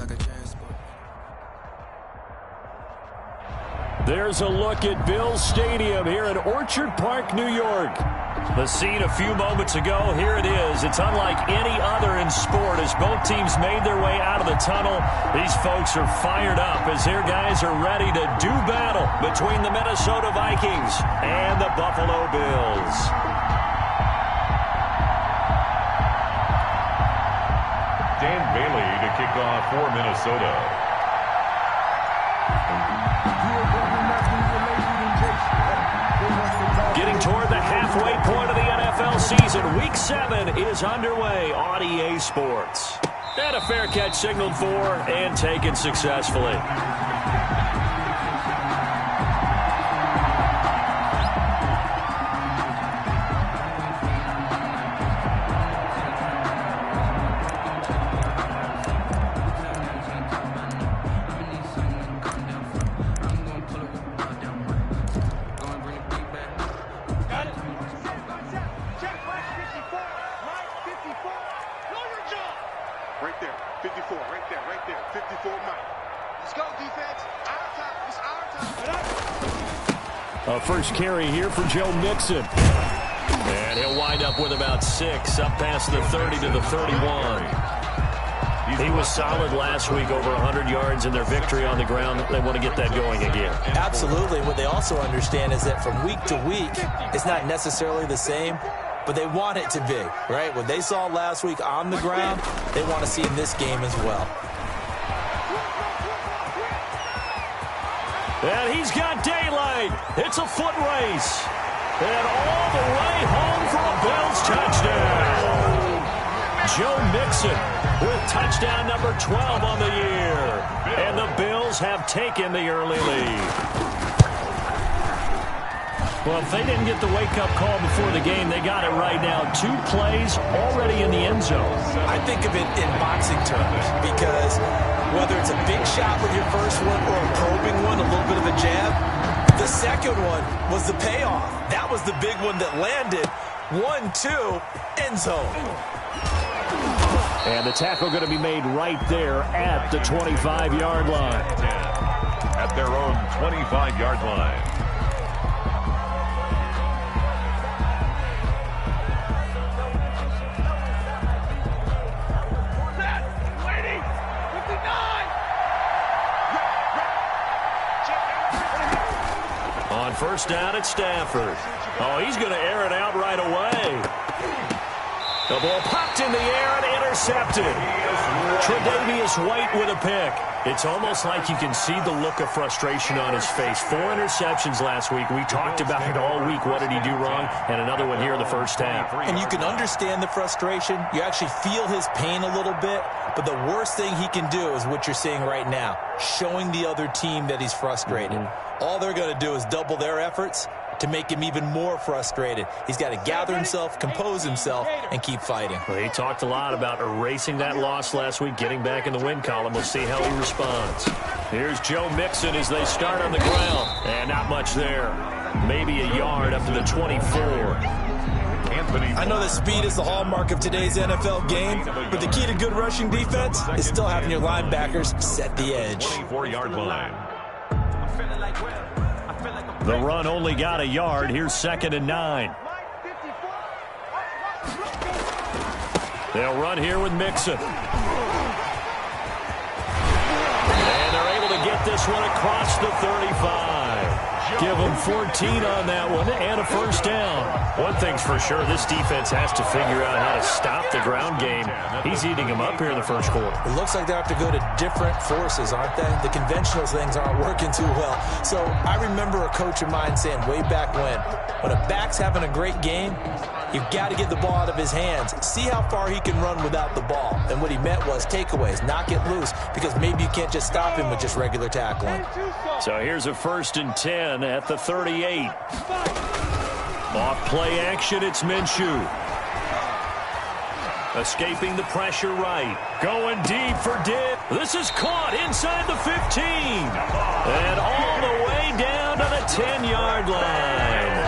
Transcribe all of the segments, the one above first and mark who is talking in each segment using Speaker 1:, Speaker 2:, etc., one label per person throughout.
Speaker 1: like a transport.
Speaker 2: There's a look at Bills Stadium here in Orchard Park, New York. The scene a few moments ago, here it is. It's unlike any other in sport as both teams made their way out of the tunnel. These folks are fired up as their guys are ready to do battle between the Minnesota Vikings and the Buffalo Bills.
Speaker 3: Dan Bailey to kick off for Minnesota.
Speaker 2: Getting toward the halfway point of the NFL season, Week 7 is underway on EA Sports. And a fair catch signaled for and taken successfully. First carry here for Joe Mixon. And he'll wind up with about 6, up past the 30 to the 31. He was solid last week, over 100 yards in their victory on the ground. They want to get that going again.
Speaker 4: Absolutely. What they also understand is that from week to week, it's not necessarily the same, but they want it to be, right? What they saw last week on the ground, they want to see in this game as well.
Speaker 2: And he's got daylight. It's a foot race. And all the way home for a Bills touchdown. Joe Mixon with touchdown number 12 on the year. And the Bills have taken the early lead. Well, if they didn't get the wake-up call before the game, they got it right now. 2 plays already in the end zone.
Speaker 4: I think of it in boxing terms because whether it's a big shot with your first one or a probing one, a little bit of a jab, the second one was the payoff. That was the big one that landed. 1-2, end zone.
Speaker 2: And the tackle going to be made right there at the 25-yard line.
Speaker 3: At their own 25-yard line.
Speaker 2: On first down at Stafford. Oh, he's going to air it out right away. The ball popped in the air and intercepted. Tre'Davious White with a pick. It's almost like you can see the look of frustration on his face. 4 interceptions last week. We talked about it all week. What did he do wrong? And another one here in the first half.
Speaker 4: And you can understand the frustration. You actually feel his pain a little bit. But the worst thing he can do is what you're seeing right now, showing the other team that he's frustrated. All they're going to do is double their efforts to make him even more frustrated. He's got to gather himself, compose himself, and keep fighting.
Speaker 2: Well, he talked a lot about erasing that loss last week, getting back in the win column. We'll see how he responds. Here's Joe Mixon as they start on the ground. And not much there. Maybe a yard up to the 24.
Speaker 4: I know that speed is the hallmark of today's NFL game, but the key to good rushing defense is still having your linebackers set the edge.
Speaker 3: 24-yard line.
Speaker 2: The run only got a yard. Here's 2nd and 9. They'll run here with Mixon. And they're able to get this one across the 35. Give them 14 on that one and a first down. One thing's for sure, this defense has to figure out how to stop the ground game. He's eating them up here in the first quarter.
Speaker 4: It looks like they have to go to different forces, aren't they? The conventional things aren't working too well. So I remember a coach of mine saying way back when a back's having a great game, you've got to get the ball out of his hands. See how far he can run without the ball. And what he meant was takeaways, knock it loose, because maybe you can't just stop him with just regular tackling.
Speaker 2: So here's a 1st and 10 at the 38. Off play action, it's Minshew. Escaping the pressure right. Going deep for Dibb. This is caught inside the 15. And all the way down to the 10-yard line.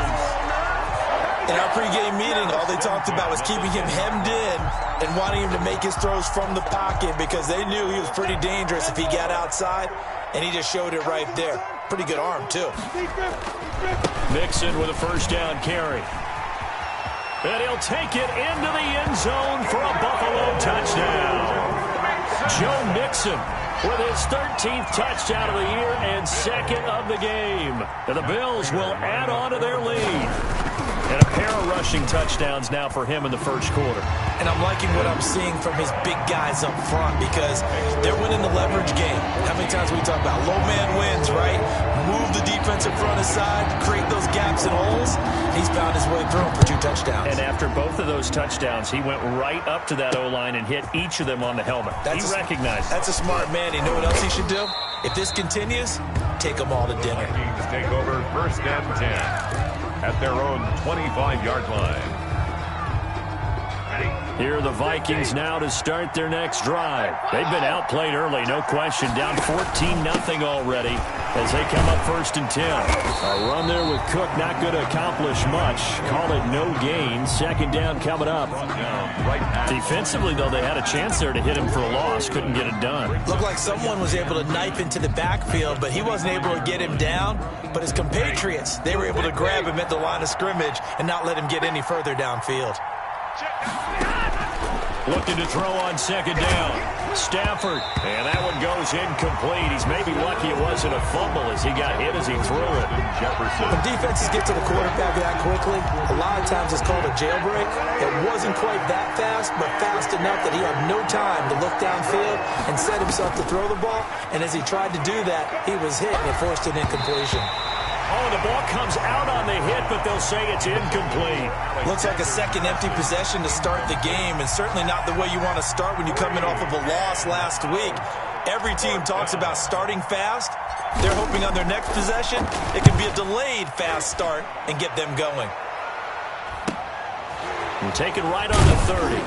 Speaker 4: In our pregame meeting, all they talked about was keeping him hemmed in and wanting him to make his throws from the pocket because they knew he was pretty dangerous if he got outside, and he just showed it right there. Pretty good arm, too.
Speaker 2: Mixon with a first down carry. And he'll take it into the end zone for a Buffalo touchdown. Joe Mixon with his 13th touchdown of the year and second of the game. And the Bills will add on to their lead. And a pair of rushing touchdowns now for him in the first quarter.
Speaker 4: And I'm liking what I'm seeing from his big guys up front because they're winning the leverage game. How many times we talk about low man wins, right? Move the defensive front aside, create those gaps and holes. He's found his way through them for 2 touchdowns.
Speaker 2: And after both of those touchdowns, he went right up to that O-line and hit each of them on the helmet. He recognized it.
Speaker 4: That's a smart man. You know what else he should do? If this continues, take them all to dinner.
Speaker 3: Vikings take over first and 10 at their own 25-yard line.
Speaker 2: Here are the Vikings now to start their next drive. They've been outplayed early, no question. Down 14-0 already as they come up first and 10. A run there with Cook, not going to accomplish much. Call it no gain. Second down coming up. Defensively, though, they had a chance there to hit him for a loss. Couldn't get it done.
Speaker 4: Looked like someone was able to knife into the backfield, but he wasn't able to get him down. But his compatriots, they were able to grab him at the line of scrimmage and not let him get any further downfield.
Speaker 2: Looking to throw on second down. Stafford. And that one goes incomplete. He's maybe lucky it wasn't a fumble as he got hit as he threw it. Jefferson.
Speaker 4: When defenses get to the quarterback that quickly, a lot of times it's called a jailbreak. It wasn't quite that fast, but fast enough that he had no time to look downfield and set himself to throw the ball. And as he tried to do that, he was hit and it forced an incompletion.
Speaker 2: Oh, the ball comes out on the hit, but they'll say it's incomplete.
Speaker 4: Looks like a second empty possession to start the game, and certainly not the way you want to start when you come in off of a loss last week. Every team talks about starting fast. They're hoping on their next possession, it can be a delayed fast start and get them going.
Speaker 2: And taken right on the 30.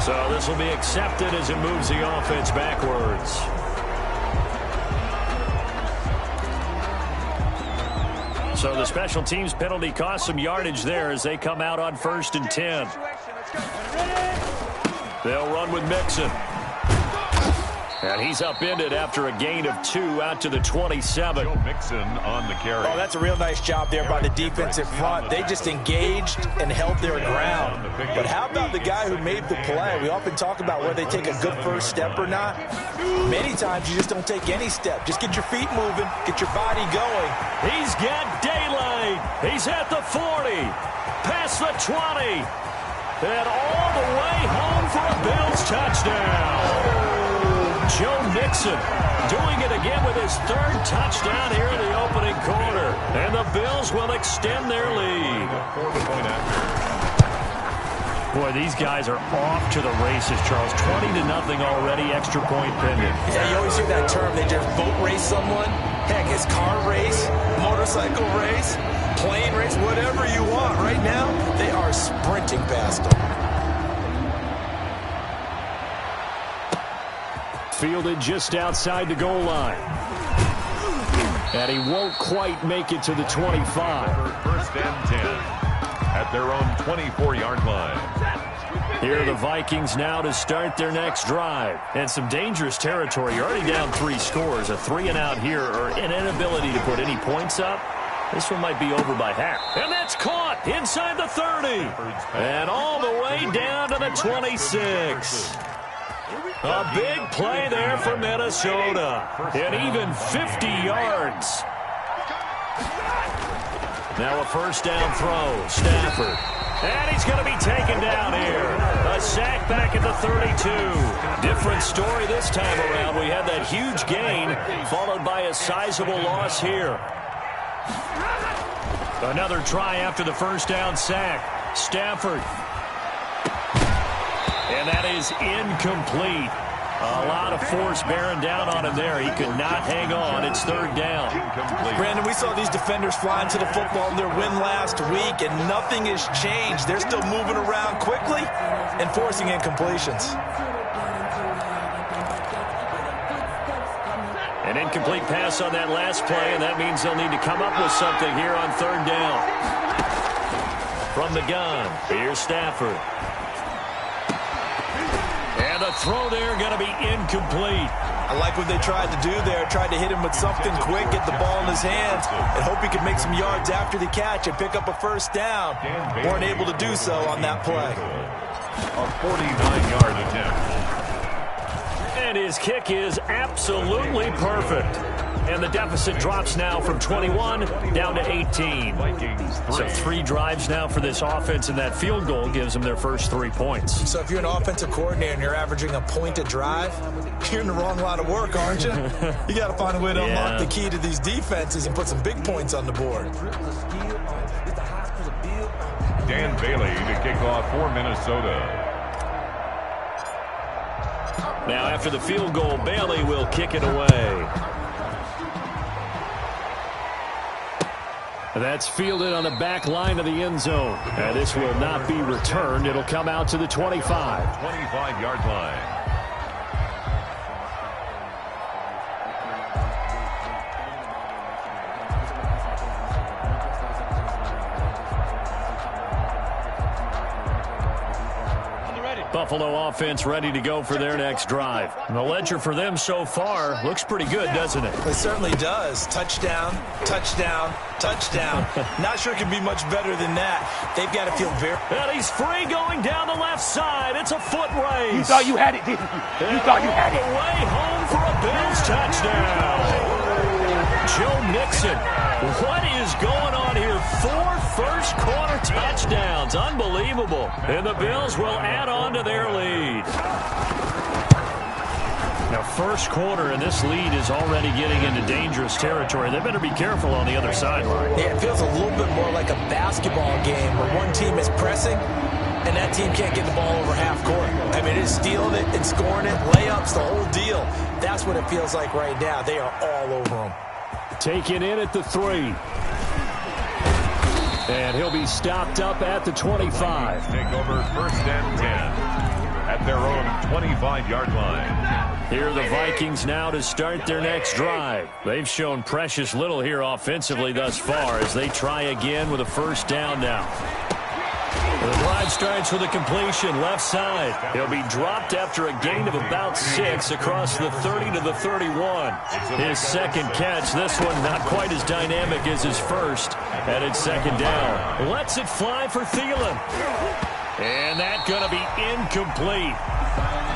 Speaker 2: So this will be accepted as it moves the offense backwards. So the special teams penalty cost some yardage there as they come out on first and 10. They'll run with Mixon. And he's upended after a gain of 2 out to the 27.
Speaker 3: Joe Mixon on the carry.
Speaker 4: Oh, that's a real nice job there by the defensive front. They just engaged and held their ground. But how about the guy who made the play? We often talk about whether they take a good first step or not. Many times you just don't take any step. Just get your feet moving, get your body going.
Speaker 2: He's got daylight. He's at the 40, past the 20, and all the way home for a Bills touchdown. Joe Mixon doing it again with his 3rd touchdown here in the opening quarter. And the Bills will extend their lead. Boy, these guys are off to the races, Charles. 20-0 already, extra point pending.
Speaker 4: Yeah, you always hear that term. They just boat race someone. Heck, it's car race, motorcycle race, plane race, whatever you want. Right now, they are sprinting past them.
Speaker 2: Fielded just outside the goal line. And he won't quite make it to the 25.
Speaker 3: First and 10 at their own 24-yard line.
Speaker 2: Here are the Vikings now to start their next drive. And some dangerous territory. You're already down 3 scores. A 3-and-out here or an inability to put any points up. This one might be over by half. And that's caught inside the 30. And all the way down to the 26. A big play there for Minnesota. And even 50 yards. Now a first down throw. Stafford. And he's going to be taken down here. A sack back at the 32. Different story this time around. We had that huge gain followed by a sizable loss here. Another try after the first down sack. Stafford. And that is incomplete. A lot of force bearing down on him there. He could not hang on. It's 3rd down.
Speaker 4: Brandon, we saw these defenders flying to the football in their win last week, and nothing has changed. They're still moving around quickly and forcing incompletions.
Speaker 2: An incomplete pass on that last play, and that means they'll need to come up with something here on third down. From the gun, here's Stafford. And the throw there going to be incomplete.
Speaker 4: I like what they tried to do there. Tried to hit him with something quick, get the ball in his hands, and hope he could make some yards after the catch and pick up a first down. Weren't able to do so on that play.
Speaker 3: A 49-yard attempt.
Speaker 2: And his kick is absolutely perfect. And the deficit drops now from 21 down to 18. So 3 drives now for this offense, and that field goal gives them their first 3 points.
Speaker 4: So if you're an offensive coordinator and you're averaging a point a drive, you're in the wrong line of work, aren't you? You got to find a way to unlock the key to these defenses and put some big points on the board.
Speaker 3: Dan Bailey to kick off for Minnesota.
Speaker 2: Now after the field goal, Bailey will kick it away. That's fielded on the back line of the end zone. And this will not be returned. It'll come out to the 25.
Speaker 3: 25-yard line.
Speaker 2: Buffalo offense ready to go for their next drive. And the ledger for them so far looks pretty good, doesn't it?
Speaker 4: It certainly does. Touchdown, touchdown, touchdown. Not sure it can be much better than that. They've got to feel very...
Speaker 2: And he's free going down the left side. It's a foot race.
Speaker 1: You thought you had it, didn't you? You thought you had it.
Speaker 2: Way home for a Bills touchdown. Joe Mixon. What is going on here? 4 first-quarter touchdowns. Unbelievable. And the Bills will add on to their lead. Now, first quarter, and this lead is already getting into dangerous territory. They better be careful on the other sideline.
Speaker 4: Yeah, it feels a little bit more like a basketball game where one team is pressing and that team can't get the ball over half court. I mean, it's stealing it and scoring it, layups, the whole deal. That's what it feels like right now. They are all over them.
Speaker 2: Taken in at the 3. And he'll be stopped up at the 25.
Speaker 3: Take over first and 10 at their own 25-yard line.
Speaker 2: Here are the Vikings now to start their next drive. They've shown precious little here offensively thus far as they try again with a first down now. The drive starts with a completion left side. He'll be dropped after a gain of about 6 across the 30 to the 31. His second catch, this one not quite as dynamic as his first. And it's second down. Lets it fly for Thielen. And that's going to be incomplete.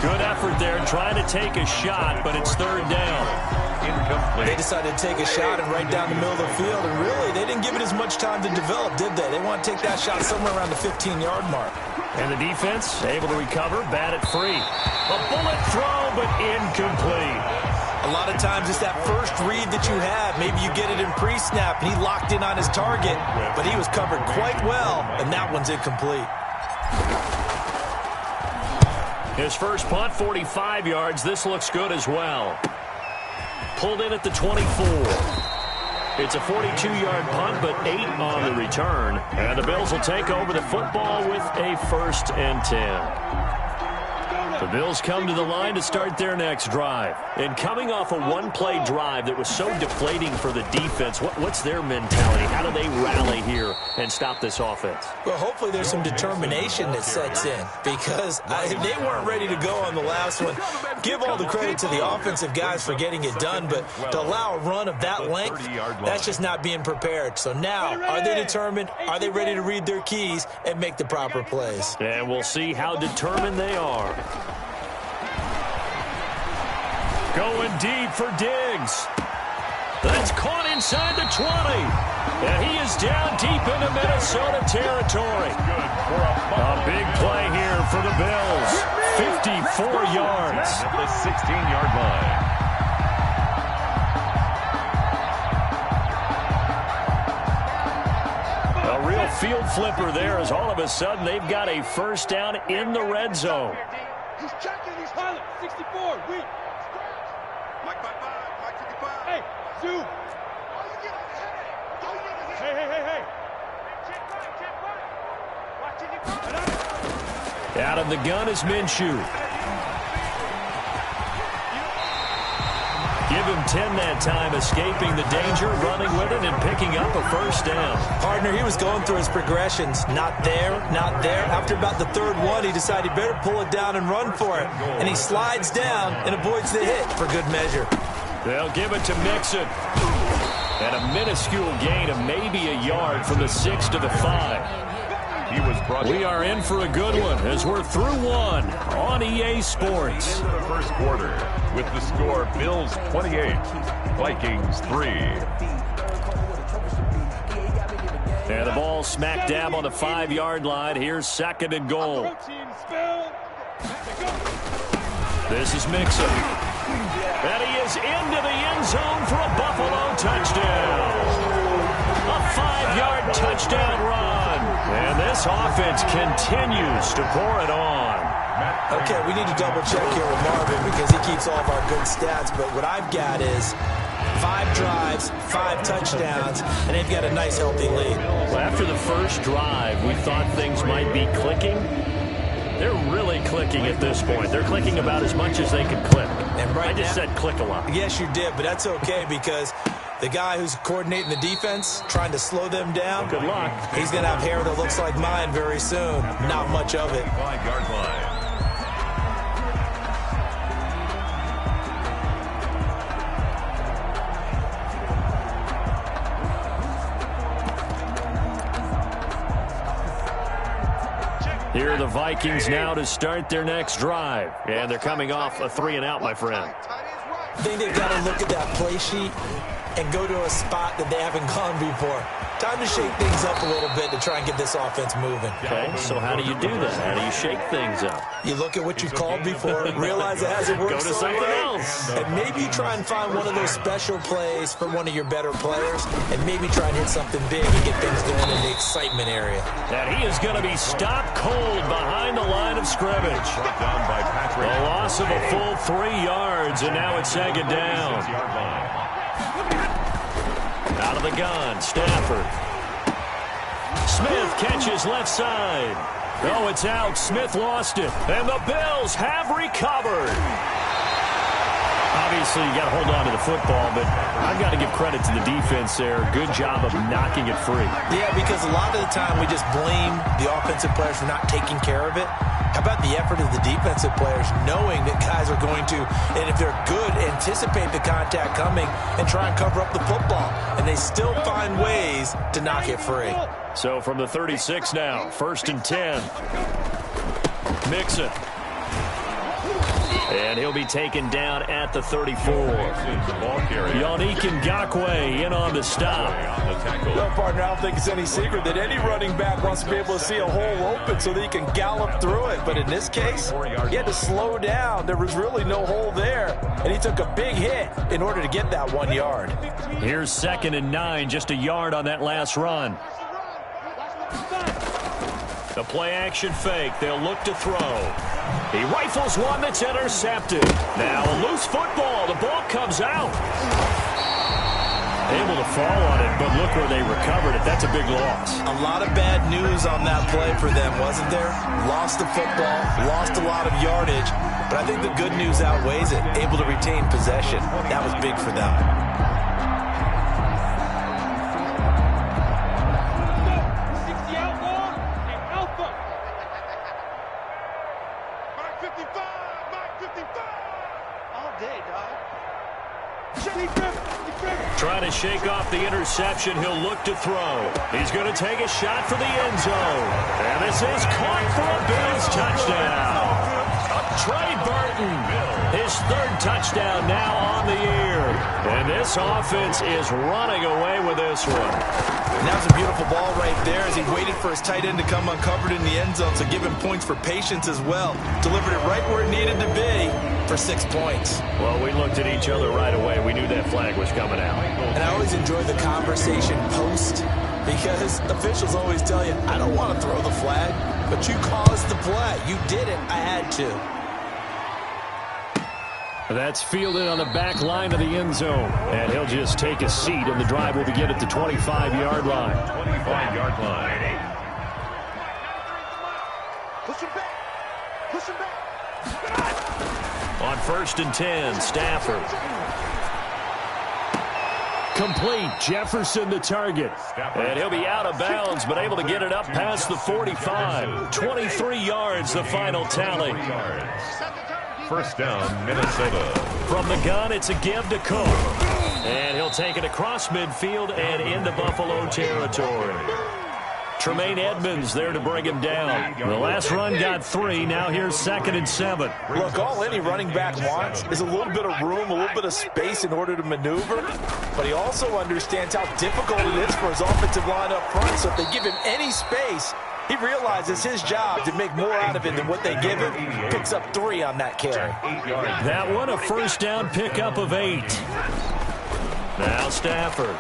Speaker 2: Good effort there trying to take a shot, but it's third down.
Speaker 3: Incomplete.
Speaker 4: They decided to take a shot and right down the middle of the field, and really, they didn't give it as much time to develop, did they? They want to take that shot somewhere around the 15-yard mark.
Speaker 2: And the defense able to recover, bat it free. A bullet throw, but incomplete.
Speaker 4: A lot of times it's that first read that you have. Maybe you get it in pre-snap, and he locked in on his target, but he was covered quite well, and that one's incomplete.
Speaker 2: His first punt, 45 yards. This looks good as well. Pulled in at the 24. It's a 42-yard punt, but 8 on the return. And the Bills will take over the football with a first and 10. The Bills come to the line to start their next drive. And coming off a one-play drive that was so deflating for the defense, what's their mentality? How do they rally here and stop this offense?
Speaker 4: Well, hopefully there's some determination that sets in because they weren't ready to go on the last one. Give all the credit to the offensive guys for getting it done, but to allow a run of that length, that's just not being prepared. So now, are they determined? Are they ready to read their keys and make the proper plays?
Speaker 2: And we'll see how determined they are. Going deep for Diggs. That's caught inside the 20. And he is down deep into Minnesota territory. A big play here for the Bills. 54 yards.
Speaker 3: At the 16-yard line.
Speaker 2: A real field flipper there as all of a sudden they've got a first down in the red zone.
Speaker 1: He's checking, he's pilot. 64, weak. Hey, Zoom. Hey.
Speaker 2: Out of the gun is Minshew. Give him 10 that time, escaping the danger, running with it, and picking up a first down.
Speaker 4: Partner, he was going through his progressions. Not there, not there. After about the third one, he decided he better pull it down and run for it. And he slides down and avoids the hit for good measure.
Speaker 2: They'll give it to Mixon. And a minuscule gain of maybe a yard from the 6 to the 5. We are in for a good one as we're through one on EA Sports.
Speaker 3: Into the first quarter with the score Bills 28, Vikings 3.
Speaker 2: And the ball smack dab on the 5-yard line. Here's 2nd and goal. This is Mixon. And he is into the end zone for a Buffalo touchdown. A 5-yard touchdown run. And this offense continues to pour it on.
Speaker 4: Okay, we need to double check here with Marvin because he keeps all of our good stats. But what I've got is 5 drives, 5 touchdowns, and they've got a nice healthy lead.
Speaker 2: Well, after the first drive, we thought things might be clicking. They're really clicking at this point. They're clicking about as much as they can click.
Speaker 4: And right
Speaker 2: I just said click a lot.
Speaker 4: Yes, you did, but that's okay because the guy who's coordinating the defense, trying to slow them down,
Speaker 2: good luck.
Speaker 4: He's going to have hair that looks like mine very soon. Not much of it.
Speaker 3: 5-yard line.
Speaker 2: Here are the Vikings now to start their next drive. And they're coming off a 3-and-out, my friend.
Speaker 4: I think they've got to look at that play sheet and go to a spot that they haven't gone before. Time to shake things up a little bit to try and get this offense moving.
Speaker 2: Okay, so how do you do that? How do you shake things up?
Speaker 4: You look at what you've called before, realize it hasn't worked
Speaker 2: Go to
Speaker 4: so
Speaker 2: something
Speaker 4: well,
Speaker 2: else.
Speaker 4: and maybe you try and find one of those special plays for one of your better players, and maybe try and hit something big and get things going in the excitement area.
Speaker 2: And he is going to be stopped cold behind the line of scrimmage.
Speaker 3: Down by Patrick.
Speaker 2: A loss of a full 3 yards, and now it's 2nd down.
Speaker 3: 6-yard line.
Speaker 2: Out of the gun, Stafford. Smith catches left side. Oh, it's out. Smith lost it. And the Bills have recovered. Obviously, you got to hold on to the football, but I've got to give credit to the defense there. Good job of knocking it free.
Speaker 4: Yeah, because a lot of the time we just blame the offensive players for not taking care of it. How about the effort of the defensive players knowing that guys are going to, and if they're good, anticipate the contact coming and try and cover up the football. And they still find ways to knock it free.
Speaker 2: So from the 36 now, 1st and 10. Mixon. And he'll be taken down at the 34. Yannick Ngakoue in on the stop.
Speaker 4: Well, partner, I don't think it's any secret that any running back wants to be able to see a hole open so that he can gallop through it. But in this case, he had to slow down. There was really no hole there. And he took a big hit in order to get that 1 yard.
Speaker 2: Here's 2nd and 9, just a yard on that last run. The play-action fake. They'll look to throw. He rifles one that's intercepted. Now a loose football. The ball comes out. Able to fall on it, but look where they recovered it. That's a big loss.
Speaker 4: A lot of bad news on that play for them, wasn't there? Lost the football, lost a lot of yardage, but I think the good news outweighs it. Able to retain possession. That was big for them.
Speaker 2: Trying to shake off the interception. He'll look to throw. He's going to take a shot for the end zone. And this is caught for a Bills touchdown. Trey Burton, his 3rd touchdown now on the year. And this offense is running away with this one.
Speaker 4: And that was a beautiful ball right there as he waited for his tight end to come uncovered in the end zone, so give him points for patience as well. Delivered it right where it needed to be for 6 points.
Speaker 2: Well, we looked at each other right away. We knew that flag was coming out.
Speaker 4: And I always enjoy the conversation post because officials always tell you, I don't want to throw the flag, but you caused the play. You did it. I had to.
Speaker 2: That's fielded on the back line of the end zone. And he'll just take a seat, and the drive will begin at the 25-yard line.
Speaker 3: 25-yard line.
Speaker 1: Push him back. Push him back.
Speaker 2: On 1st and 10, Stafford. Complete. Jefferson the target. And he'll be out of bounds, but able to get it up past the 45. 23 yards, the final tally.
Speaker 3: First down, Minnesota.
Speaker 2: From the gun, it's a give to Cook. And he'll take it across midfield and into Buffalo territory. Tremaine Edmonds there to bring him down. The last run got 3. Now here's 2nd and 7.
Speaker 4: Look, all any running back wants is a little bit of room, a little bit of space in order to maneuver. But he also understands how difficult it is for his offensive line up front. So if they give him any space, he realizes his job to make more out of it than what they give him. Picks up 3 on that carry.
Speaker 2: That one a first down pickup of 8. Now Stafford.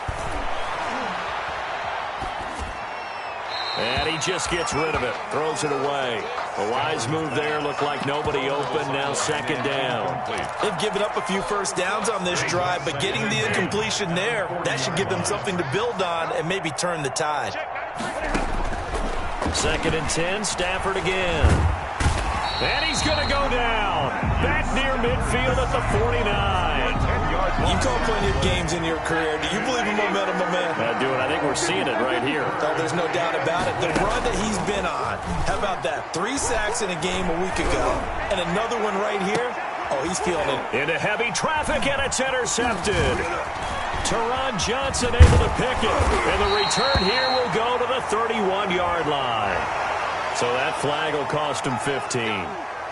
Speaker 2: And he just gets rid of it. Throws it away. A wise move there. Looked like nobody open. Now 2nd down.
Speaker 4: They've given up a few first downs on this drive, but getting the incompletion there, that should give them something to build on and maybe turn the tide.
Speaker 2: 2nd and 10. Stafford again. And he's going to go down. Back near midfield at the 49.
Speaker 4: You call plenty of games in your career. Do you believe in momentum, my man?
Speaker 2: I do it. I think we're seeing it right here.
Speaker 4: Oh, there's no doubt about it. The run that he's been on. How about that? 3 sacks in a game a week ago. And another one right here. Oh, he's feeling it.
Speaker 2: Into heavy traffic, and it's intercepted. Teron Johnson able to pick it. And the return here will go to the 31-yard line. So that flag will cost him 15.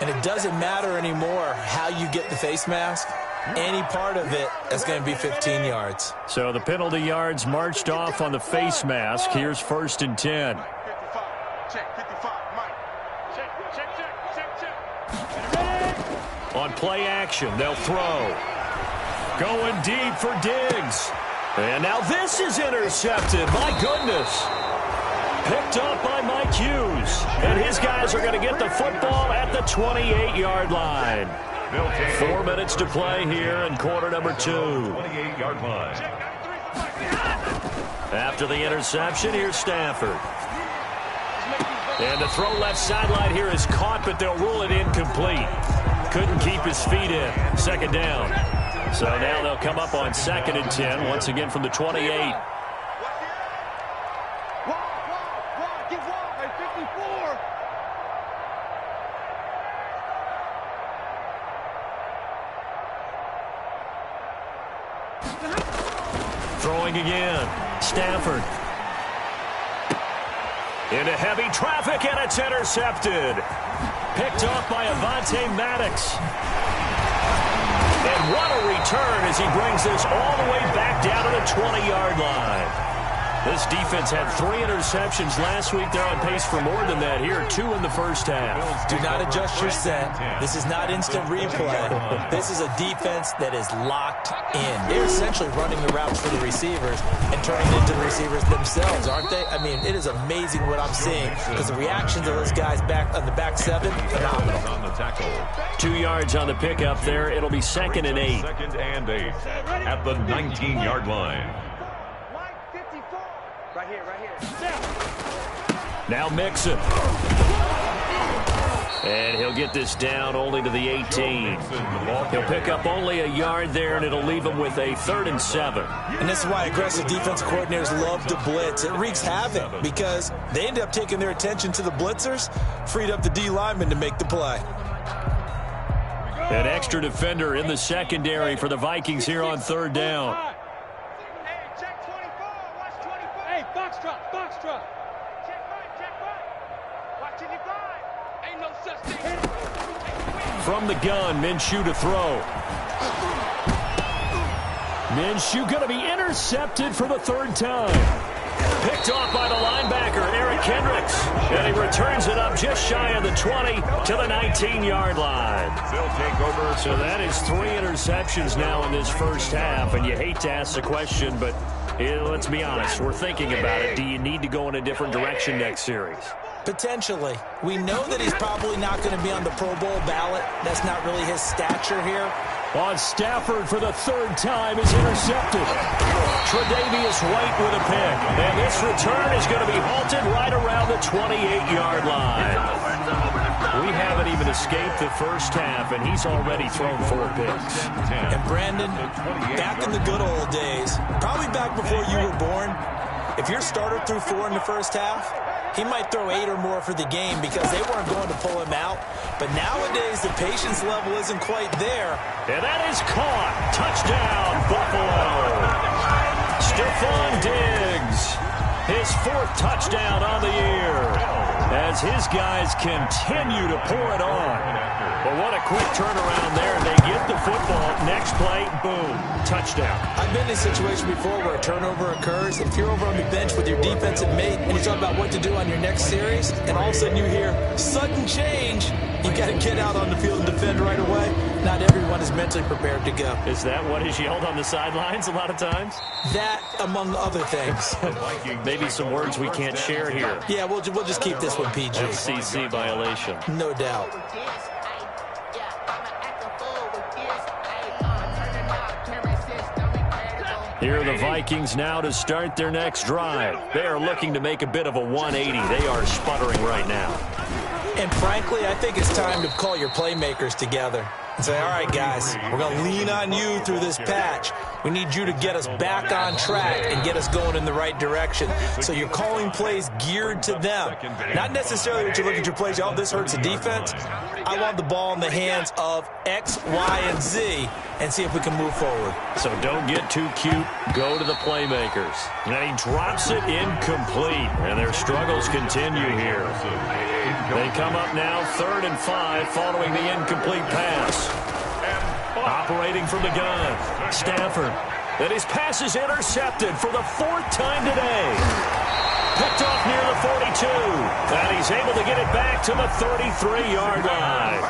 Speaker 4: And it doesn't matter anymore how you get the face mask. Any part of it, that's going to be 15 yards.
Speaker 2: So the penalty yards marched off on the face mask. Here's 1st and 10. On play action, they'll throw. Going deep for Diggs. And now this is intercepted. My goodness. Picked up by Mike Hughes. And his guys are going to get the football at the 28-yard line. 4 minutes to play here in quarter number 2.
Speaker 3: 28-yard line.
Speaker 2: After the interception, here's Stafford. And the throw left sideline here is caught, but they'll rule it incomplete. Couldn't keep his feet in. 2nd down. So now they'll come up on 2nd and 10, once again from the 28. Throwing again. Stafford. Into heavy traffic, and it's intercepted. Picked off by Avonte Maddox. And what a return as he brings this all the way back down to the 20-yard line. This defense had 3 interceptions last week. They're on pace for more than that here. 2 in the first half.
Speaker 4: Do not adjust your set. This is not instant replay. This is a defense that is locked in. They're essentially running the routes for the receivers and turning into the receivers themselves, aren't they? I mean, it is amazing what I'm seeing because the reactions of those guys back on the back 7, phenomenal.
Speaker 3: On the tackle.
Speaker 2: 2 yards on the pickup there. It'll be 2nd and 8.
Speaker 3: 2nd and 8 at the 19-yard line.
Speaker 1: Right here.
Speaker 2: Now Mixon. And he'll get this down only to the 18. He'll pick up only a yard there, and it'll leave him with a 3rd and 7.
Speaker 4: And this is why aggressive defense coordinators love to blitz. It wreaks havoc because they end up taking their attention to the blitzers, freed up the D lineman to make the play.
Speaker 2: An extra defender in the secondary for the Vikings here on 3rd down. From the gun, Minshew to throw. Minshew going to be intercepted for the 3rd time. Picked off by the linebacker, Eric Kendricks. And he returns it up just shy of the 20 to the 19-yard line.
Speaker 3: They'll take over.
Speaker 2: So that is 3 interceptions now in this first half. And you hate to ask the question, but let's be honest. We're thinking about it. Do you need to go in a different direction next series?
Speaker 4: Potentially. We know that he's probably not going to be on the Pro Bowl ballot. That's not really his stature here.
Speaker 2: On Stafford for the 3rd time is intercepted. Tre'Davious White with a pick. And this return is going to be halted right around the 28-yard line. We haven't even escaped the first half, and he's already thrown 4 picks.
Speaker 4: And Brandon, back in the good old days, probably back before you were born, if your starter threw 4 in the first half, he might throw 8 or more for the game because they weren't going to pull him out. But nowadays, the patience level isn't quite there.
Speaker 2: And that is caught. Touchdown, Buffalo. Stephon Diggs, his 4th touchdown on the year, as his guys continue to pour it on. But what a quick turnaround there. They get the football. Next play, boom, touchdown.
Speaker 4: I've been in a situation before where a turnover occurs. If you're over on the bench with your defensive mate and you talk about what to do on your next series, and all of a sudden you hear sudden change, you got to get out on the field and defend right away. Not everyone is mentally prepared to go.
Speaker 2: Is that what is yelled on the sidelines a lot of times?
Speaker 4: That, among other things.
Speaker 2: Maybe some words we can't share here.
Speaker 4: Yeah, we'll just keep this one PG.
Speaker 2: FCC violation.
Speaker 4: No doubt.
Speaker 2: Here are the Vikings now to start their next drive. They are looking to make a bit of a 180. They are sputtering right now.
Speaker 4: And frankly, I think it's time to call your playmakers together and say, all right, guys, we're going to lean on you through this patch. We need you to get us back on track and get us going in the right direction. So you're calling plays geared to them. Not necessarily what you look at your plays, oh, this hurts the defense. I want the ball in the hands of X, Y, and Z and see if we can move forward.
Speaker 2: So don't get too cute. Go to the playmakers. And he drops it incomplete. And their struggles continue here. They come up now 3rd and 5 following the incomplete pass. Operating from the gun, Stafford. And his pass is intercepted for the 4th time today. Picked off near the 42. And he's able to get it back to the 33-yard line.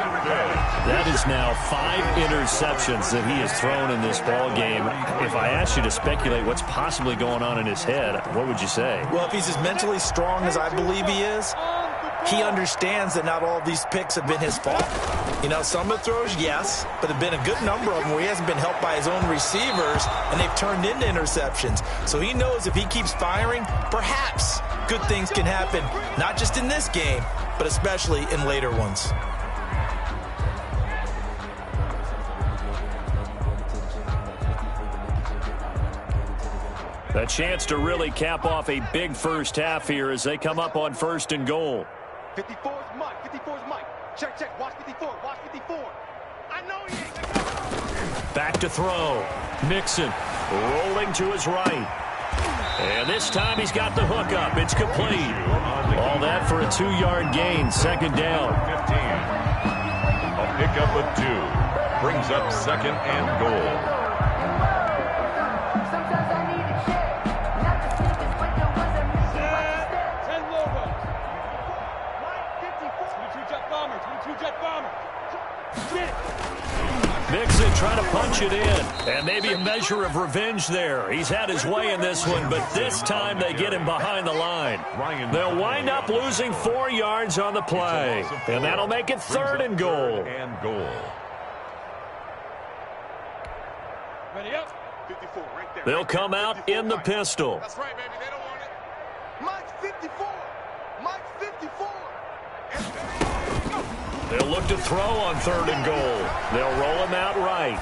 Speaker 2: That is now 5 interceptions that he has thrown in this ball game. If I asked you to speculate what's possibly going on in his head, what would you say?
Speaker 4: Well, if he's as mentally strong as I believe he is, he understands that not all of these picks have been his fault. You know, some of the throws, yes, but there have been a good number of them where he hasn't been helped by his own receivers, and they've turned into interceptions. So he knows if he keeps firing, perhaps good things can happen, not just in this game, but especially in later ones.
Speaker 2: A chance to really cap off a big first half here as they come up on 1st and goal.
Speaker 1: 54 is Mike. 54 is Mike. Check, check. Watch 54. Watch 54. I know he ain't.
Speaker 2: Back to throw. Mixon rolling to his right. And this time he's got the hook up. It's complete. All that for a 2-yard gain. 2nd down.
Speaker 3: 15. A pickup of 2. Brings up 2nd and goal.
Speaker 2: Mixon trying to punch it in. And maybe a measure of revenge there. He's had his way in this one, but this time they get him behind the line. They'll wind up losing 4 yards on the play. And that'll make it 3rd and goal.
Speaker 1: Ready up. 54 right there.
Speaker 2: They'll come out in the pistol.
Speaker 1: That's right, baby. They don't want it. Mike's 54. Mike's 54.
Speaker 2: They'll look to throw on 3rd and goal. They'll roll him out right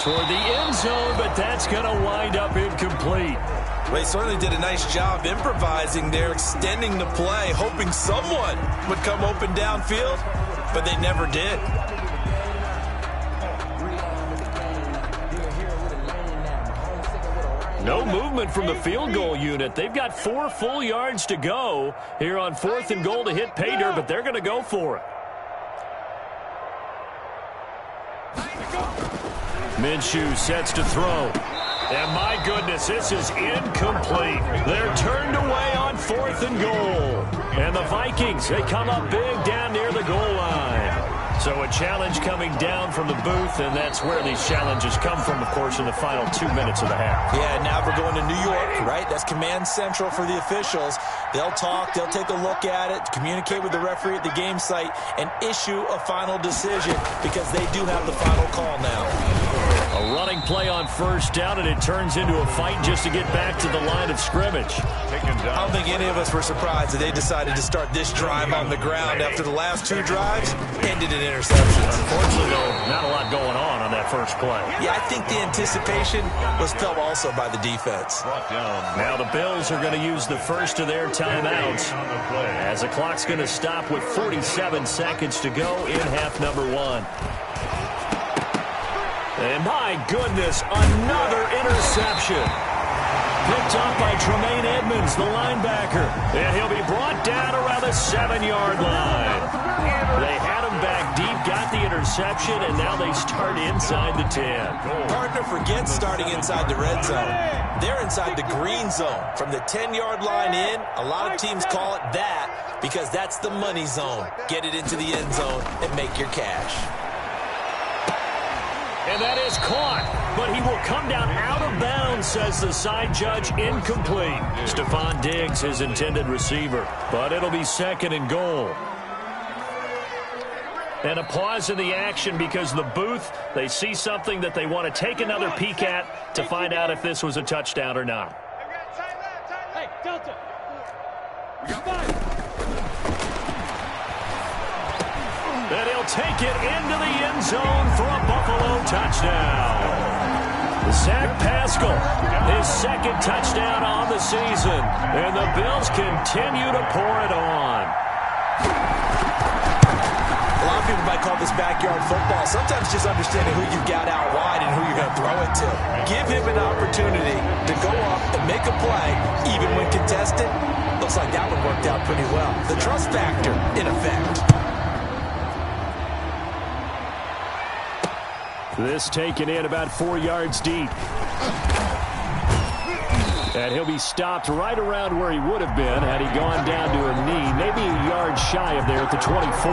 Speaker 2: toward the end zone, but that's going to wind up incomplete.
Speaker 4: Well, he certainly did a nice job improvising there, extending the play, hoping someone would come open downfield, but they never did.
Speaker 2: No movement from the field goal unit. They've got 4 full yards to go here on 4th and goal to hit pay dirt, but they're going to go for it. Minshew sets to throw. And my goodness, this is incomplete. They're turned away on 4th and goal. And the Vikings, they come up big down near the goal line. So a challenge coming down from the booth, and that's where these challenges come from, of course, in the final 2 minutes of the half.
Speaker 4: Yeah, now we're going to New York, right? That's command central for the officials. They'll talk, they'll take a look at it, communicate with the referee at the game site, and issue a final decision because they do have the final call now.
Speaker 2: A running play on first down, and it turns into a fight just to get back to the line of scrimmage.
Speaker 4: I don't think any of us were surprised that they decided to start this drive on the ground after the last 2 drives ended in interceptions.
Speaker 2: Unfortunately, though, not a lot going on that first play.
Speaker 4: Yeah, I think the anticipation was felt also by the defense.
Speaker 2: Now the Bills are going to use the first of their timeouts as the clock's going to stop with 47 seconds to go in half number 1. And my goodness, another interception. Picked up by Tremaine Edmonds, the linebacker. And he'll be brought down around the 7-yard line. They had him back deep, got the interception, and now they start inside the 10.
Speaker 4: Partner forgets starting inside the red zone. They're inside the green zone. From the 10-yard line in, a lot of teams call it that because that's the money zone. Get it into the end zone and make your cash.
Speaker 2: And that is caught, but he will come down out of bounds, says the side judge, incomplete. Stephon Diggs, his intended receiver, but it'll be 2nd and goal. And a pause in the action because the booth, they see something that they want to take another peek at to find out if this was a touchdown or not.
Speaker 1: Hey, Delta.
Speaker 2: And he'll take it into the end zone for a Buffalo touchdown. Zach Pascal, his 2nd touchdown on the season. And the Bills continue to pour it on.
Speaker 4: A lot of people might call this backyard football. Sometimes just understanding who you've got out wide and who you're going to throw it to. Give him an opportunity to go up and make a play, even when contested. Looks like that one worked out pretty well. The trust factor, in effect.
Speaker 2: This taken in about 4 yards deep. And he'll be stopped right around where he would have been had he gone down to a knee, maybe a yard shy of there at the 24.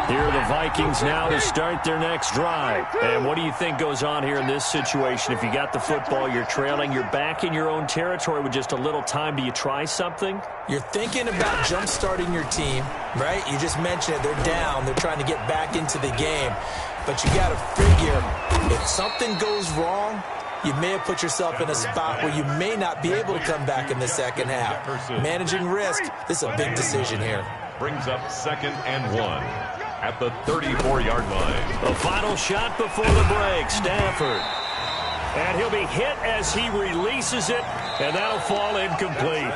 Speaker 2: Here are the Vikings now to start their next drive. And what do you think goes on here in this situation? If you got the football, you're trailing, you're back in your own territory with just a little time. Do you try something?
Speaker 4: You're thinking about jump-starting your team, right? You just mentioned it. They're down. They're trying to get back into the game. But you got to figure, if something goes wrong, you may have put yourself in a spot where you may not be able to come back in the second half. Managing risk, this is a big decision here.
Speaker 3: Brings up 2nd and 1 at the 34-yard line.
Speaker 2: The final shot before the break, Stafford. And he'll be hit as he releases it, and that'll fall incomplete.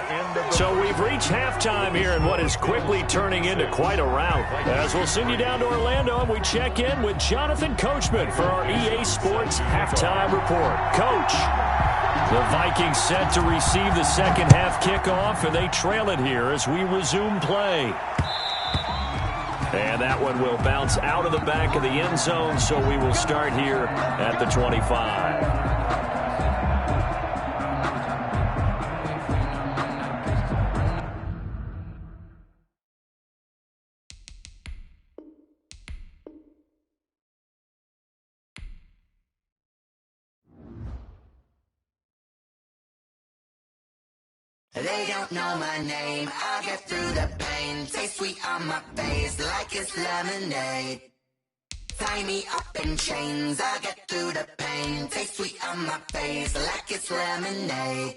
Speaker 2: So we've reached halftime here in what is quickly turning into quite a rout. As we'll send you down to Orlando, and we check in with Jonathan Coachman for our EA Sports Halftime Report. Coach, the Vikings set to receive the second half kickoff, and they trail it here as we resume play. And that one will bounce out of the back of the end zone, so we will start here at the 25.
Speaker 5: They don't know my name, I'll get through the pain. Taste sweet on my face like it's lemonade. Tie me up in chains, I'll get through the pain. Taste sweet on my face like it's lemonade.